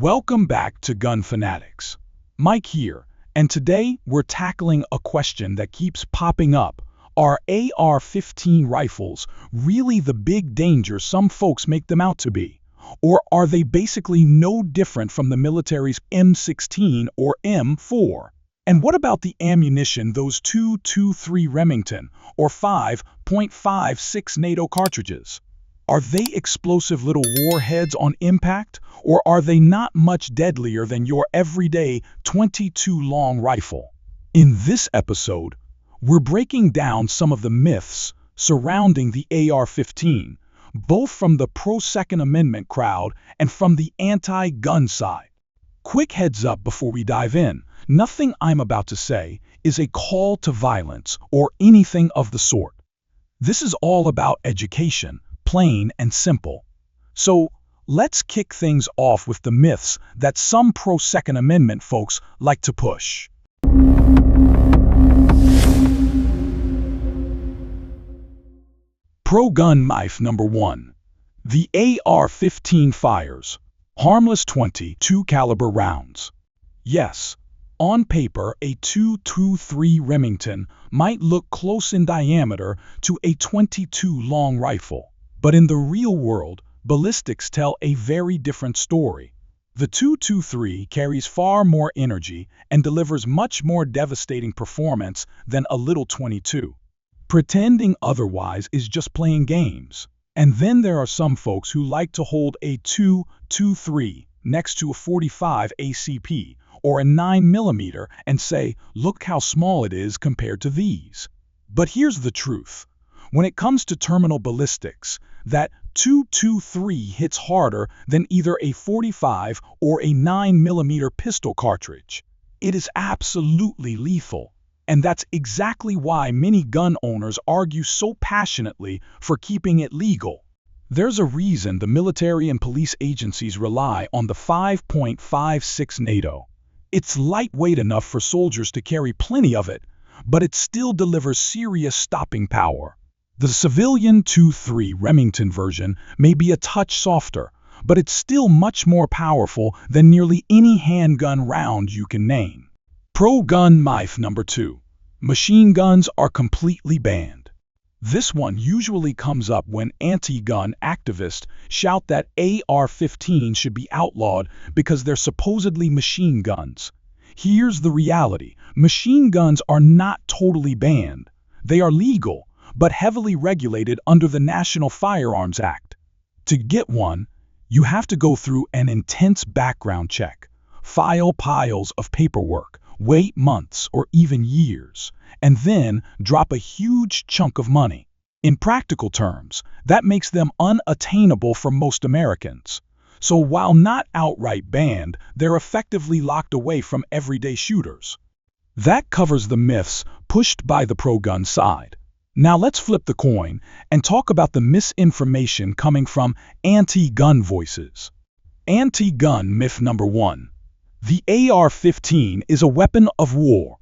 Welcome back to Gun Fanatics. Mike here, and today we're tackling a question that keeps popping up. Are AR-15 rifles really the big danger some folks make them out to be? Or are they basically no different from the military's M16 or M4? And what about the ammunition those 223 Remington or 5.56 NATO cartridges? Are they explosive little warheads on impact, or are they not much deadlier than your everyday 22 long rifle? In this episode, we're breaking down some of the myths surrounding the AR-15, both from the pro-Second Amendment crowd and from the anti-gun side. Quick heads up before we dive in, nothing I'm about to say is a call to violence or anything of the sort. This is all about education, plain and simple. So let's kick things off with the myths that some pro-Second Amendment folks like to push. Pro-gun myth number 1. The AR-15 fires harmless .22 caliber rounds. Yes, on paper, a .223 Remington might look close in diameter to a .22 long rifle. But in the real world, ballistics tell a very different story. The .223 carries far more energy and delivers much more devastating performance than a little .22. Pretending otherwise is just playing games. And then there are some folks who like to hold a .223 next to a .45 ACP or a 9mm and say, look how small it is compared to these. But here's the truth. When it comes to terminal ballistics, that .223 hits harder than either a .45 or a 9mm pistol cartridge. It is absolutely lethal, and that's exactly why many gun owners argue so passionately for keeping it legal. There's a reason the military and police agencies rely on the 5.56 NATO. It's lightweight enough for soldiers to carry plenty of it, but it still delivers serious stopping power. The civilian .23 Remington version may be a touch softer, but it's still much more powerful than nearly any handgun round you can name. Pro-gun myth number 2. Machine guns are completely banned. This one usually comes up when anti-gun activists shout that AR-15 should be outlawed because they're supposedly machine guns. Here's the reality. Machine guns are not totally banned. They are legal, but heavily regulated under the National Firearms Act. To get one, you have to go through an intense background check, file piles of paperwork, wait months or even years, and then drop a huge chunk of money. In practical terms, that makes them unattainable for most Americans. So while not outright banned, they're effectively locked away from everyday shooters. That covers the myths pushed by the pro-gun side. Now let's flip the coin and talk about the misinformation coming from anti-gun voices. Anti-gun myth number 1. The AR-15 is a weapon of war.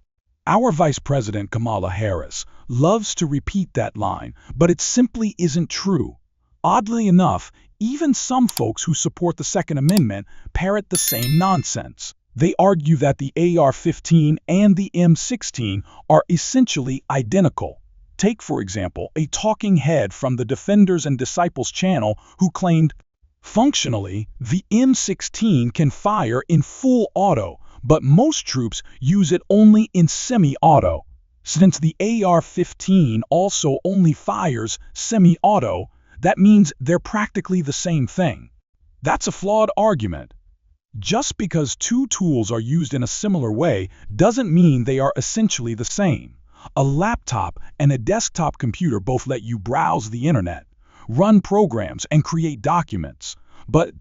Our Vice President Kamala Harris loves to repeat that line, but it simply isn't true. Oddly enough, even some folks who support the Second Amendment parrot the same nonsense. They argue that the AR-15 and the M16 are essentially identical. Take, for example, a talking head from the Defenders and Disciples channel who claimed, functionally, the M16 can fire in full auto, but most troops use it only in semi-auto. Since the AR-15 also only fires semi-auto, that means they're practically the same thing. That's a flawed argument. Just because two tools are used in a similar way doesn't mean they are essentially the same. A laptop and a desktop computer both let you browse the internet, run programs, and create documents, but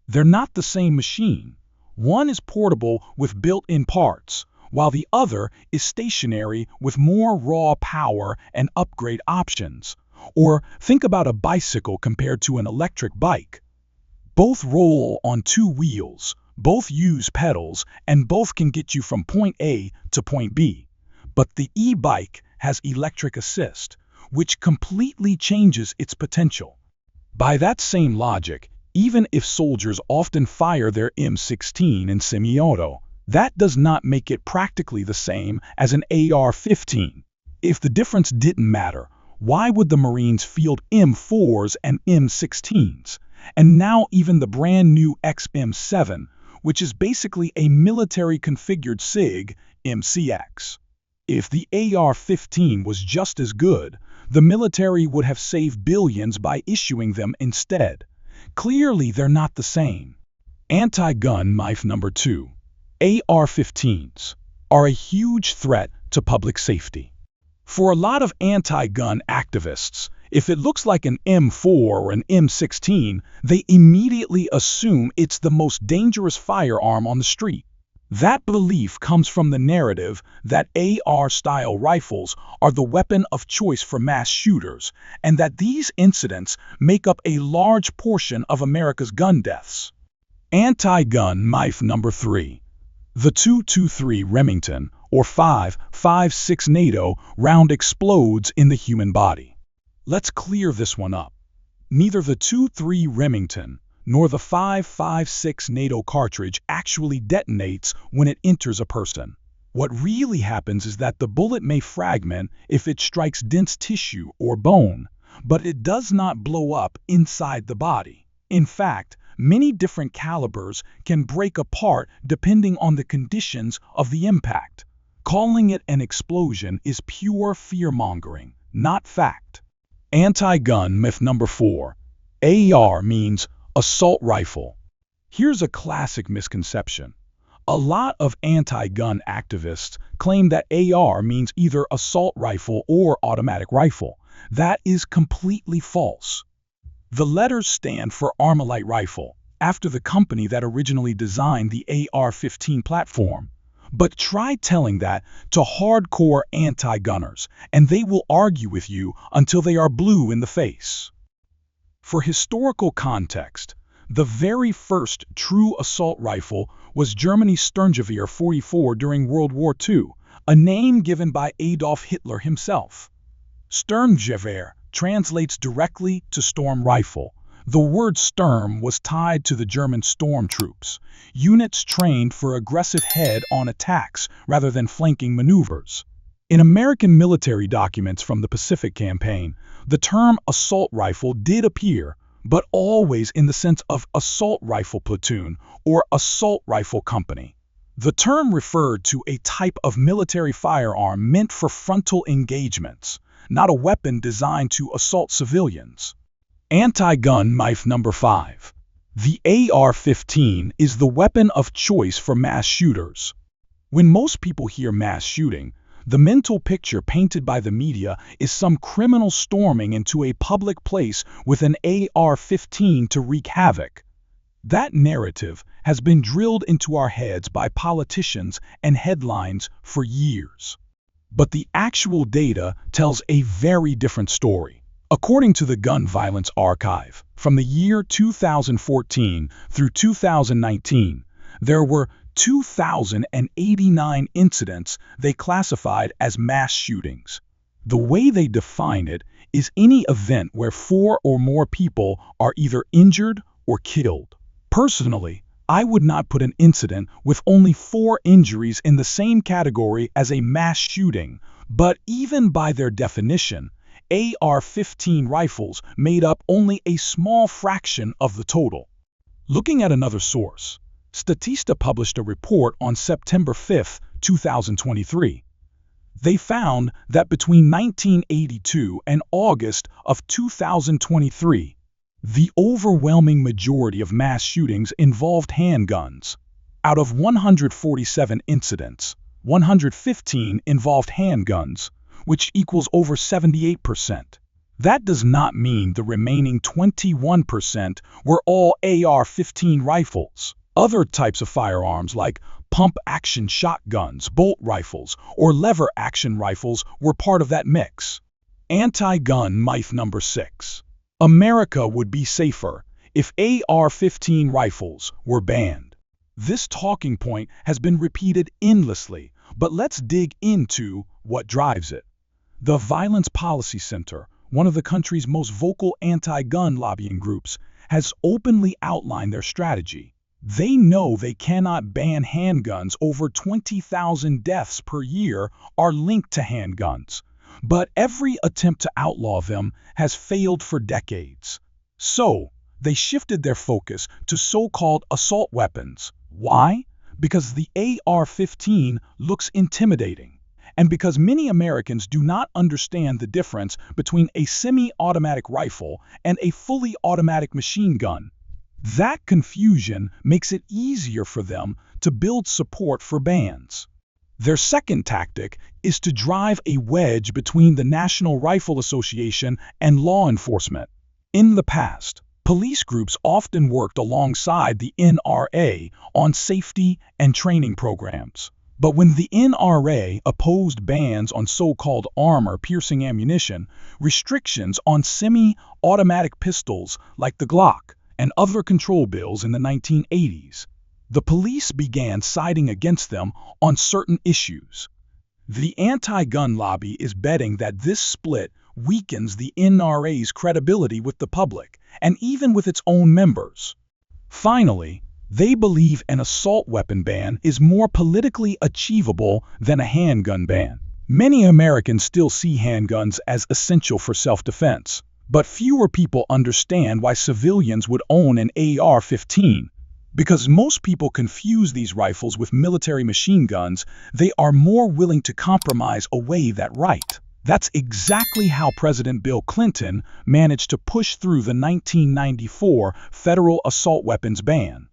they're not the same machine. One is portable with built-in parts, while the other is stationary with more raw power and upgrade options. Or think about a bicycle compared to an electric bike. Both roll on two wheels, both use pedals, and both can get you from point A to point B. But the e-bike has electric assist, which completely changes its potential. By that same logic, Even if soldiers often fire their M16 in semi-auto, that does not make it practically the same as an AR-15. If the difference didn't matter, why would the Marines field M4s and M16s? And now even the brand new XM7, which is basically a military-configured SIG, MCX. If the AR-15 was just as good, the military would have saved billions by issuing them instead. Clearly, they're not the same. Anti-gun myth number 2. AR-15s are a huge threat to public safety. For a lot of anti-gun activists, if it looks like an M4 or an M16, they immediately assume it's the most dangerous firearm on the street. That belief comes from the narrative that AR-style rifles are the weapon of choice for mass shooters, and that these incidents make up a large portion of America's gun deaths. Anti-gun myth number 3. The .223 Remington, or 5.56 NATO, round explodes in the human body. Let's clear this one up. Neither the .23 Remington nor the 5.56 NATO cartridge actually detonates when it enters a person. What really happens is that the bullet may fragment if it strikes dense tissue or bone, but it does not blow up inside the body. In fact, many different calibers can break apart depending on the conditions of the impact. Calling it an explosion is pure fear-mongering, not fact. Anti-gun myth number 4. AR means assault rifle. Here's a classic misconception. A lot of anti-gun activists claim that AR means either assault rifle or automatic rifle. That is completely false. The letters stand for Armalite Rifle, after the company that originally designed the AR-15 platform. But try telling that to hardcore anti-gunners, and they will argue with you until they are blue in the face. For historical context, the very first true assault rifle was Germany's Sturmgewehr 44 during World War II, a name given by Adolf Hitler himself. Sturmgewehr translates directly to storm rifle. The word Sturm was tied to the German storm troops, units trained for aggressive head-on attacks rather than flanking maneuvers. In American military documents from the Pacific Campaign, the term assault rifle did appear, but always in the sense of assault rifle platoon or assault rifle company. The term referred to a type of military firearm meant for frontal engagements, not a weapon designed to assault civilians. Anti-gun myth number 5. The AR-15 is the weapon of choice for mass shooters. When most people hear mass shooting, the mental picture painted by the media is some criminal storming into a public place with an AR-15 to wreak havoc. That narrative has been drilled into our heads by politicians and headlines for years. But the actual data tells a very different story. According to the Gun Violence Archive, from the year 2014 through 2019, there were 2,089 incidents they classified as mass shootings. The way they define it is any event where 4 or more people are either injured or killed. Personally, I would not put an incident with only 4 injuries in the same category as a mass shooting, but even by their definition, AR-15 rifles made up only a small fraction of the total. Looking at another source, Statista published a report on September 5, 2023. They found that between 1982 and August of 2023, the overwhelming majority of mass shootings involved handguns. Out of 147 incidents, 115 involved handguns, which equals over 78%. That does not mean the remaining 21% were all AR-15 rifles. Other types of firearms like pump-action shotguns, bolt rifles, or lever-action rifles were part of that mix. Anti-gun myth number 6. America would be safer if AR-15 rifles were banned. This talking point has been repeated endlessly, but let's dig into what drives it. The Violence Policy Center, one of the country's most vocal anti-gun lobbying groups, has openly outlined their strategy. They know they cannot ban handguns. Over 20,000 deaths per year are linked to handguns, but every attempt to outlaw them has failed for decades. So, they shifted their focus to so-called assault weapons. Why? Because the AR-15 looks intimidating, and because many Americans do not understand the difference between a semi-automatic rifle and a fully automatic machine gun. That confusion makes it easier for them to build support for bans. Their second tactic is to drive a wedge between the National Rifle Association and law enforcement. In the past, police groups often worked alongside the NRA on safety and training programs. But when the NRA opposed bans on so-called armor-piercing ammunition, restrictions on semi-automatic pistols like the Glock, and other control bills in the 1980s, the police began siding against them on certain issues. The anti-gun lobby is betting that this split weakens the NRA's credibility with the public and even with its own members. Finally, they believe an assault weapon ban is more politically achievable than a handgun ban. Many Americans still see handguns as essential for self-defense, but fewer people understand why civilians would own an AR-15. Because most people confuse these rifles with military machine guns, they are more willing to compromise away that right. That's exactly how President Bill Clinton managed to push through the 1994 federal assault weapons ban.